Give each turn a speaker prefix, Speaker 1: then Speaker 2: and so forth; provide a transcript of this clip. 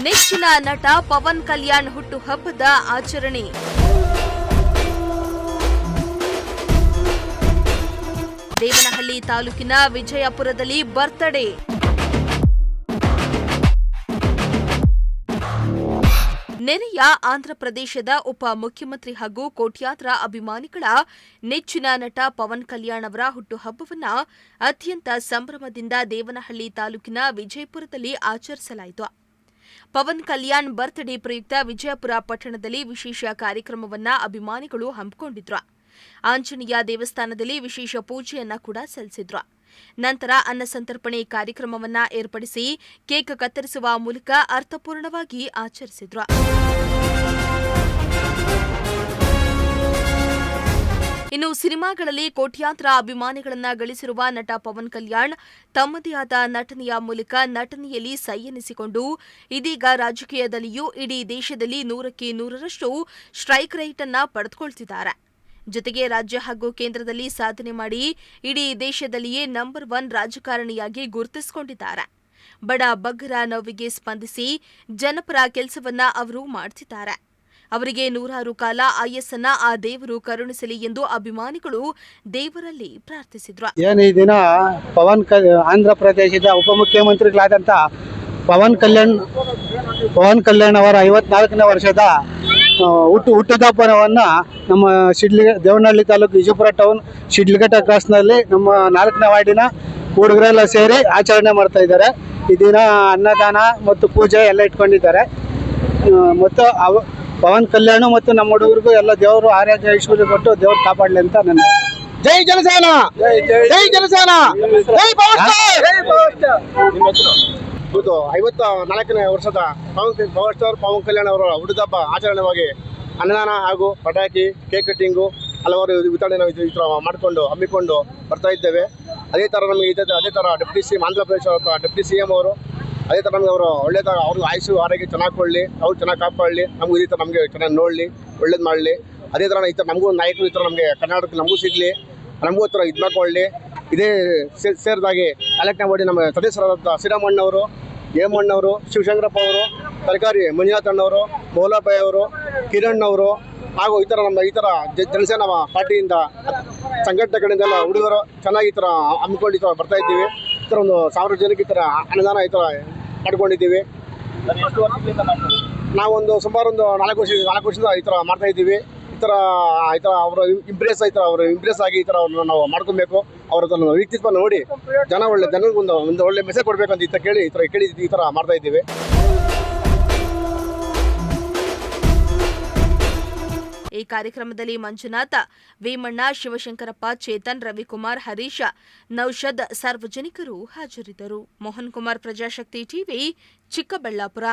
Speaker 1: ನೆಚ್ಚಿನ ನಟ ಪವನ್ ಕಲ್ಯಾಣ್ ಹುಟ್ಟುಹಬ್ಬದ ಆಚರಣೆ. ದೇವನಹಳ್ಳಿ ತಾಲೂಕಿನ ವಿಜಯಪುರದಲ್ಲಿ ಬರ್ತ್ಡೇ. ನೆರೆಯ ಆಂಧ್ರಪ್ರದೇಶದ ಉಪ ಮುಖ್ಯಮಂತ್ರಿ ಹಾಗೂ ಕೋಟ್ಯಾಂತರ ಅಭಿಮಾನಿಗಳ ನೆಚ್ಚಿನ ನಟ ಪವನ್ ಕಲ್ಯಾಣ್ ಅವರ ಹುಟ್ಟುಹಬ್ಬವನ್ನು ಅತ್ಯಂತ ಸಂಭ್ರಮದಿಂದ ದೇವನಹಳ್ಳಿ ತಾಲೂಕಿನ ವಿಜಯಪುರದಲ್ಲಿ ಆಚರಿಸಲಾಯಿತು. ಪವನ್ ಕಲ್ಯಾಣ್ ಬರ್ತ್ಡೇ ಪ್ರಯುಕ್ತ ವಿಜಯಪುರ ಪಟ್ಟಣದಲ್ಲಿ ವಿಶೇಷ ಕಾರ್ಯಕ್ರಮವನ್ನು ಅಭಿಮಾನಿಗಳು ಹಮ್ಮಿಕೊಂಡಿದ್ರು. ಆಂಜನೇಯ ದೇವಸ್ಥಾನದಲ್ಲಿ ವಿಶೇಷ ಪೂಜೆಯನ್ನ ಕೂಡ ಸಲ್ಲಿಸಿದ್ರು. ನಂತರ ಅನ್ನಸಂತರ್ಪಣೆ ಕಾರ್ಯಕ್ರಮವನ್ನ ಏರ್ಪಡಿಸಿ ಕೇಕ್ ಕತ್ತರಿಸುವ ಮೂಲಕ ಅರ್ಥಪೂರ್ಣವಾಗಿ ಆಚರಿಸಿದ್ರು. ಇನ್ನು ಸಿನಿಮಾಗಳಲ್ಲಿ ಕೋಟ್ಯಾಂತರ ಅಭಿಮಾನಿಗಳನ್ನ ಗಳಿಸಿರುವ ನಟ ಪವನ್ ಕಲ್ಯಾಣ್ ತಮ್ಮದೇ ಆದ ನಟನೆಯ ಮೂಲಕ ನಟನೆಯಲ್ಲಿ ಸೈ ಎನಿಸಿಕೊಂಡು ಇದೀಗ ರಾಜಕೀಯದಲ್ಲಿಯೂ ಇಡೀ ದೇಶದಲ್ಲಿ 100ಕ್ಕೆ 100ರಷ್ಟು ಸ್ಟ್ರೈಕ್ ರೇಟ್ ಅನ್ನ ಪಡೆದುಕೊಳ್ತಿದ್ದಾರೆ. ಜೊತೆಗೆ ರಾಜ್ಯ ಹಾಗೂ ಕೇಂದ್ರದಲ್ಲಿ ಸಾಧನೆ ಮಾಡಿ ಇಡೀ ದೇಶದಲ್ಲಿಯೇ ನಂಬರ್ 1 ರಾಜಕಾರಣಿಯಾಗಿ ಗುರುತಿಸಿಕೊಂಡಿದ್ದಾರೆ. ಬಡ ಬಗ್ಗರ ನೋವಿಗೆ ಸ್ಪಂದಿಸಿ ಜನಪರ ಕೆಲಸವನ್ನ ಅವರು ಮಾಡ್ತಿದ್ದಾರೆ. ಅವರಿಗೆ 100 ಕಾಲ ಆಯಸ್ಸನ್ನ ಆ ದೇವರು ಕರುಣಿಸಲಿ ಎಂದು ಅಭಿಮಾನಿಗಳು ದೇವರಲ್ಲಿ ಪ್ರಾರ್ಥಿಸಿದ್ರು.
Speaker 2: ಈ ದಿನ ಆಂಧ್ರ ಪ್ರದೇಶದ ಉಪಮುಖ್ಯಮಂತ್ರಿಗಳಾದಂಥ ಪವನ್ ಕಲ್ಯಾಣ್ ಅವರ 54ನೇ ವರ್ಷದ ಹುಟ್ಟುಹಬ್ಬವನ್ನು ನಮ್ಮ ದೇವನಹಳ್ಳಿ ತಾಲೂಕು ವಿಜಯಪುರ ಟೌನ್ ಶಿಡ್ಲಘಟ್ಟ ಕ್ರಾಸ್ನಲ್ಲಿ ನಮ್ಮ 4ನೇ ವಾರ್ಡಿನ ಹುಡುಗರೆಲ್ಲ ಸೇರಿ ಆಚರಣೆ ಮಾಡ್ತಾ ಇದ್ದಾರೆ. ಈ ದಿನ ಅನ್ನದಾನ ಮತ್ತು ಪೂಜೆ ಎಲ್ಲ ಇಟ್ಕೊಂಡಿದ್ದಾರೆ. ಮತ್ತು ಪವನ್ ಕಲ್ಯಾಣ್ ಮತ್ತು ನಮ್ಮ ಹುಡುಗರಿಗೂ ಎಲ್ಲ ದೇವರು ಆರೋಗ್ಯ ಐಶ್ವರ್ಯ ಕೊಟ್ಟು ದೇವ್ರು ಕಾಪಾಡಲಿ ಅಂತ ನನ್ನ ಜೈ ಜನಸೇನಾ, ಜೈ ಜನಸೇನಾ, ಜೈ ಪವನ್
Speaker 3: ಇದು 54ನೇ ವರ್ಷದ ಪವರ್ ಸ್ಟಾರ್ ಪವನ್ ಕಲ್ಯಾಣ್ ಅವರ ಹುಟ್ಟುಹಬ್ಬ ಆಚರಣೆವಾಗಿ ಅನ್ನದಾನ ಹಾಗೂ ಪಟಾಕಿ, ಕೇಕ್ ಕಟ್ಟಿಂಗು ಹಲವಾರು ವಿತರಣೆ ನಾವು ಈ ಥರ ಹಮ್ಮಿಕೊಂಡು ಬರ್ತಾ ಇದ್ದೇವೆ. ಅದೇ ಥರ ನಮಗೆ ಅದೇ ಥರ deputy C Andhra Pradesh deputy CM ಅವರು ಅದೇ ಥರ ನಮಗೆ ಅವರು ಒಳ್ಳೆಯದಾಗ ಅವ್ರಿಗೆ ಆಯುಷು ಆರೋಗ್ಯ ಚೆನ್ನಾಗಿ ಕೊಡಲಿ, ಅವ್ರು ಚೆನ್ನಾಗಿ ಕಾಪಾಡಲಿ, ನಮಗೂ ಇದೇ ಥರ ನಮಗೆ ಚೆನ್ನಾಗಿ ನೋಡಲಿ, ಒಳ್ಳೇದು ಮಾಡಲಿ. ಅದೇ ಥರ ಈ ಥರ ನಮಗೂ ನಾಯಕರು ಈ ಥರ ನಮಗೆ ಕರ್ನಾಟಕಕ್ಕೆ ನಮಗೂ ಸಿಗಲಿ, ನಮಗೂ ಈ ಥರ ಇದು ಮಾಡ್ಕೊಳ್ಳಿ. ಇದೇ ಸೇರಿದಾಗಿ 4ನೇ ವಾರ್ಡಿ ನಮ್ಮ ಸದಸ್ಯರಾದ ಶ್ರೀರಾಮಣ್ಣವರು, ಹೇಮಣ್ಣವರು, ಶಿವಶಂಕರಪ್ಪ ಅವರು, ತರಕಾರಿ ಮಂಜುನಾಥ್ ಅಣ್ಣವರು, ಮೌಲಾಬಾಯಿ ಅವರು, ಕಿರಣ್ ಅವರು ಹಾಗೂ ಈ ಥರ ಜನಸೇನಾ ಪಾರ್ಟಿಯಿಂದ ಸಂಘಟನೆ ಕಡೆಯಿಂದೆಲ್ಲ ಹುಡುಗರು ಚೆನ್ನಾಗಿ ಈ ಥರ ಹಮ್ಮಿಕೊಂಡು ಈ ಥರ ಬರ್ತಾ ಇದ್ದೀವಿ. ಈ ಥರ ಒಂದು 1000 ಜನಕ್ಕೆ ಈ ಥರ ಅನ್ನದಾನ ಈ ಥರ ಮಾಡ್ಕೊಂಡಿದ್ದೀವಿ. ನಾವೊಂದು ಸುಮಾರು ಒಂದು 4 ವರ್ಷದಿಂದ ಈ ಥರ ಮಾಡ್ತಾ ಇದ್ದೀವಿ. ಈ ಥರ ಅವರು ಇಂಪ್ರೆಸ್ ಆಗಿ ಈ ಥರ ಅವ್ರನ್ನ ನಾವು ಮಾಡ್ಕೊಬೇಕು. ಅವ್ರ ವ್ಯಕ್ತಿತ್ವ ನೋಡಿ ಜನರಿಗೆ ಒಂದು ಒಳ್ಳೆ ಮೆಸೇಜ್ ಕೊಡಬೇಕಂತ ಈ ಥರ ಮಾಡ್ತಾ ಇದ್ದೀವಿ.
Speaker 1: ಈ ಕಾರ್ಯಕ್ರಮದಲ್ಲಿ ಮಂಜುನಾಥ, ವೇಮಣ್ಣ, ಶಿವಶಂಕರಪ್ಪ, ಚೇತನ್, ರವಿಕುಮಾರ್, ಹರೀಶ, ನೌಷದ್ ಸಾರ್ವಜನಿಕರು ಹಾಜರಿದ್ದರು. ಮೋಹನ್ ಕುಮಾರ್, ಪ್ರಜಾಶಕ್ತಿ ಟಿವಿ, ಚಿಕ್ಕಬಳ್ಳಾಪುರ.